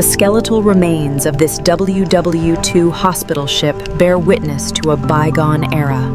The skeletal remains of this WW2 hospital ship bear witness to a bygone era.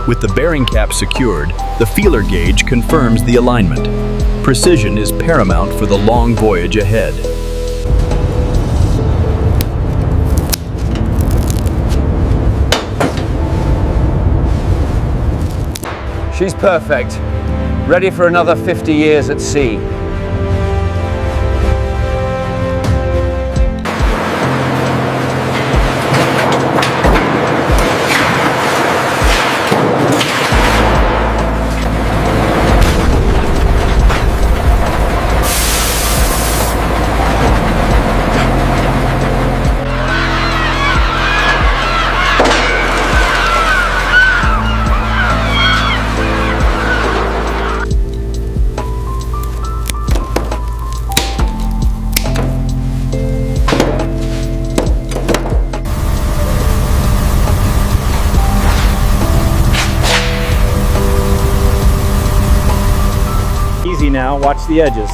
With the bearing cap secured, the feeler gauge confirms the alignment. Precision is paramount for the long voyage ahead. She's perfect. Ready for another 50 years at sea. Easy now, watch the edges.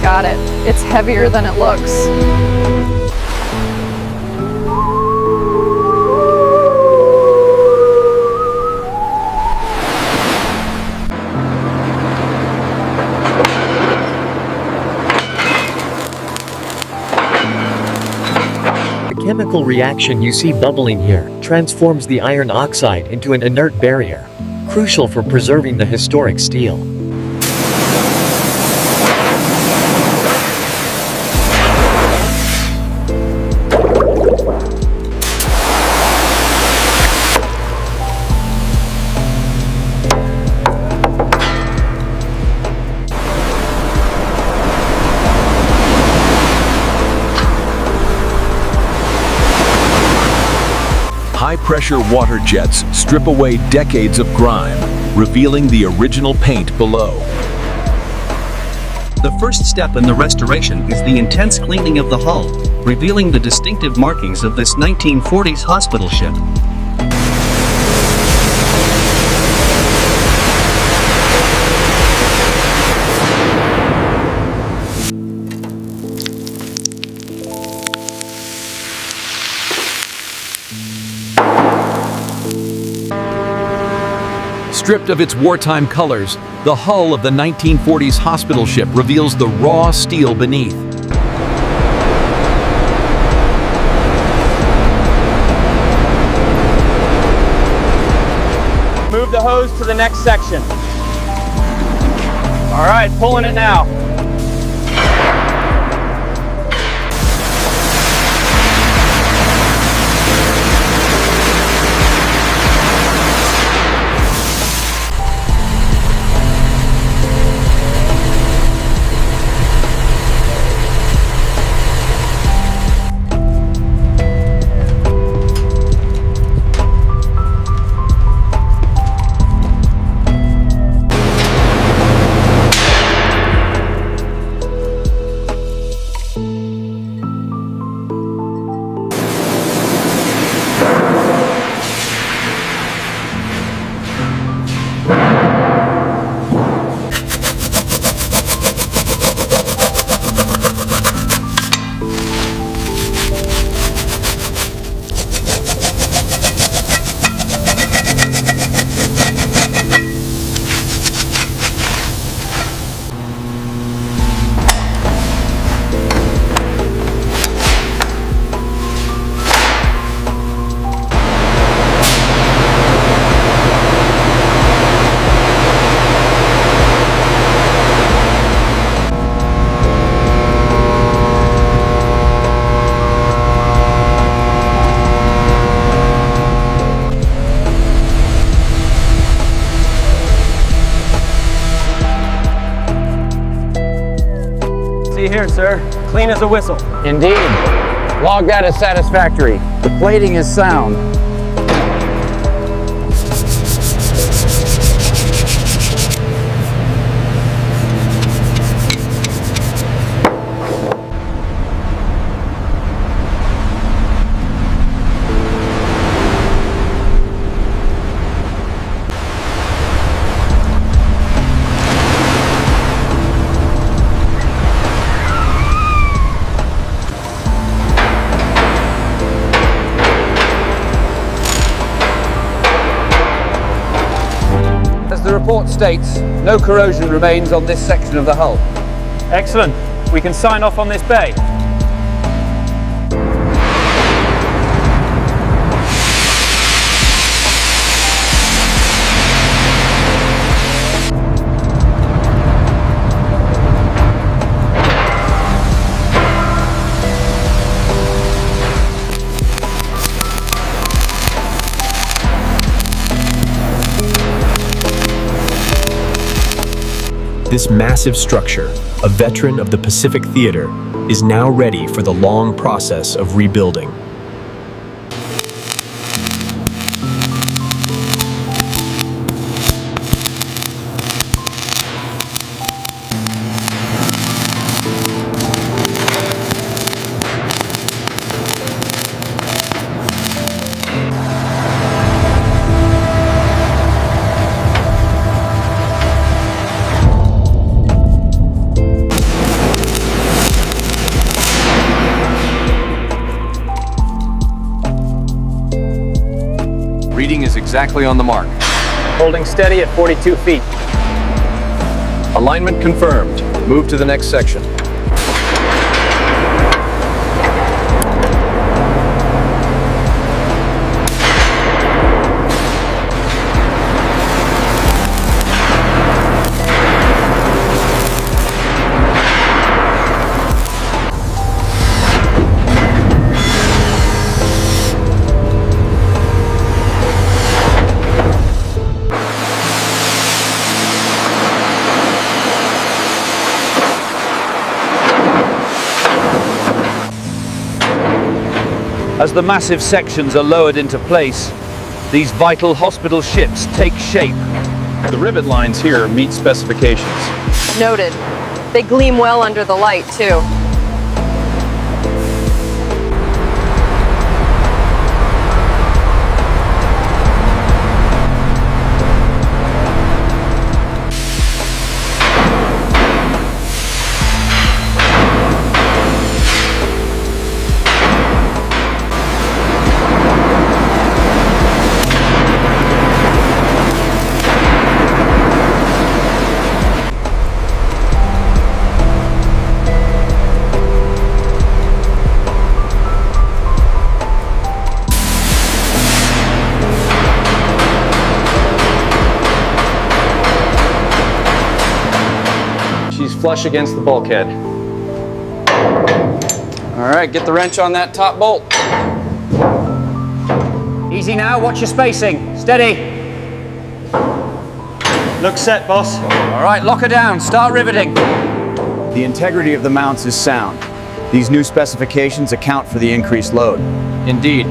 Got it. It's heavier than it looks. The chemical reaction you see bubbling here transforms the iron oxide into an inert barrier, crucial for preserving the historic steel. High-pressure water jets strip away decades of grime, revealing the original paint below. The first step in the restoration is the intense cleaning of the hull, revealing the distinctive markings of this 1940s hospital ship. Stripped of its wartime colors, the hull of the 1940s hospital ship reveals the raw steel beneath. Move the hose to the next section. All right, pulling it now. See here, sir. Clean as a whistle. Indeed. Log that as satisfactory. The plating is sound. As the report states, no corrosion remains on this section of the hull. Excellent. We can sign off on this bay. This massive structure, a veteran of the Pacific Theater, is now ready for the long process of rebuilding. Reading is exactly on the mark. Holding steady at 42 feet. Alignment confirmed. Move to the next section. As the massive sections are lowered into place, these vital hospital ships take shape. The rivet lines here meet specifications. Noted. They gleam well under the light, too. She's flush against the bulkhead. All right, get the wrench on that top bolt. Easy now, watch your spacing. Steady. Looks set, boss. All right, lock her down, start riveting. The integrity of the mounts is sound. These new specifications account for the increased load. Indeed.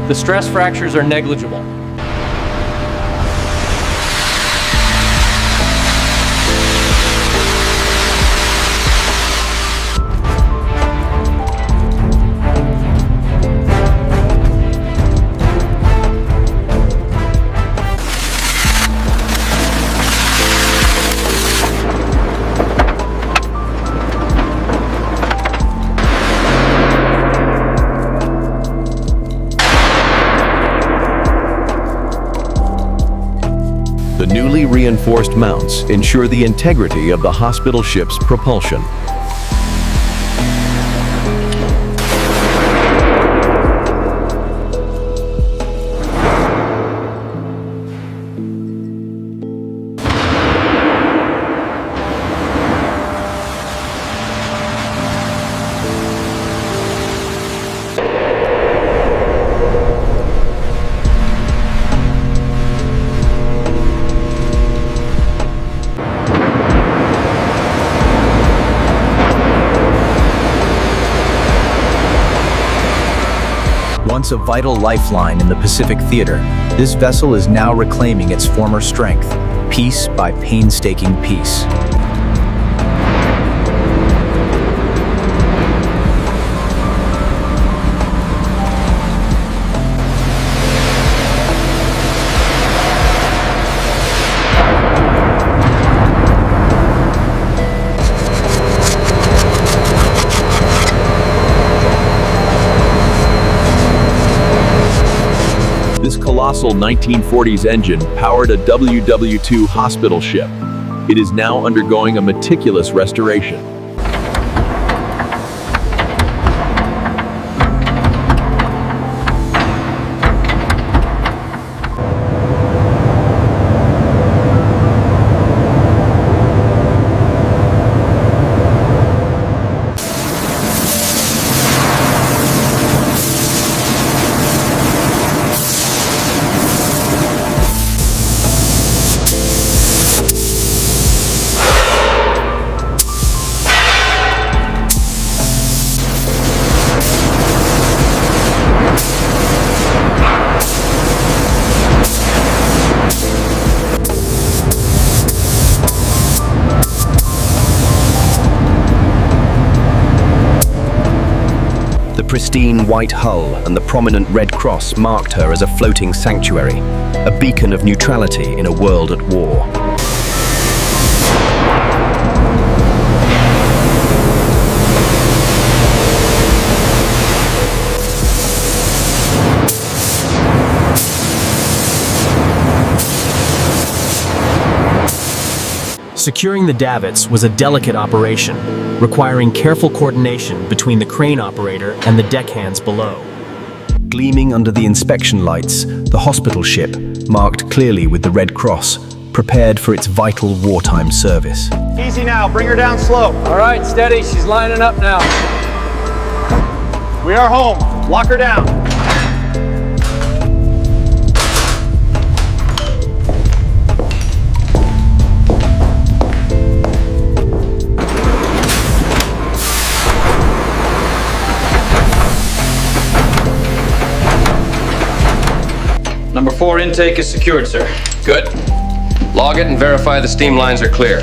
The stress fractures are negligible. The newly reinforced mounts ensure the integrity of the hospital ship's propulsion. Once a vital lifeline in the Pacific Theater, this vessel is now reclaiming its former strength, piece by painstaking piece. This colossal 1940s engine powered a WW2 hospital ship. It is now undergoing a meticulous restoration. The pristine white hull and the prominent red cross marked her as a floating sanctuary, a beacon of neutrality in a world at war. Securing the davits was a delicate operation, requiring careful coordination between the crane operator and the deckhands below. Gleaming under the inspection lights, the hospital ship, marked clearly with the Red Cross, prepared for its vital wartime service. Easy now, bring her down slow. All right, steady, she's lining up now. We are home. Lock her down. Number 4 intake is secured, sir. Good. Log it and verify the steam lines are clear.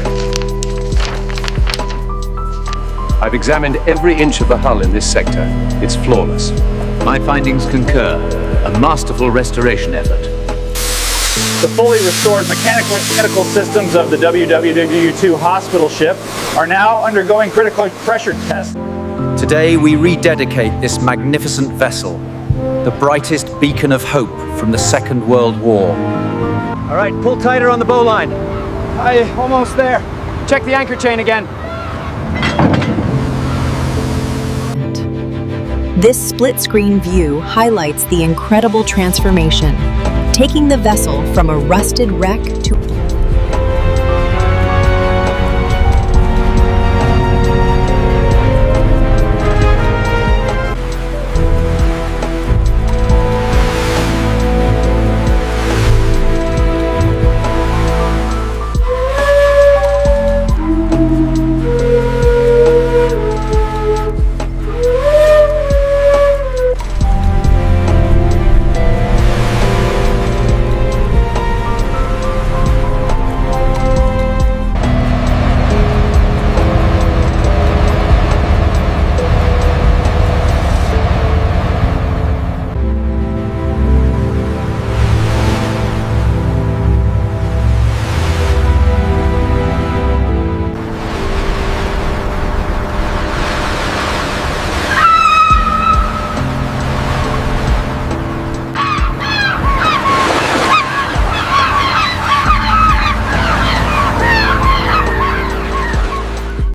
I've examined every inch of the hull in this sector. It's flawless. My findings concur. A masterful restoration effort. The fully restored mechanical and medical systems of the WWW2 hospital ship are now undergoing critical pressure tests. Today we rededicate this magnificent vessel, the brightest beacon of hope from the Second World War. All right, pull tighter on the bowline. Almost there. Check the anchor chain again. This split-screen view highlights the incredible transformation, taking the vessel from a rusted wreck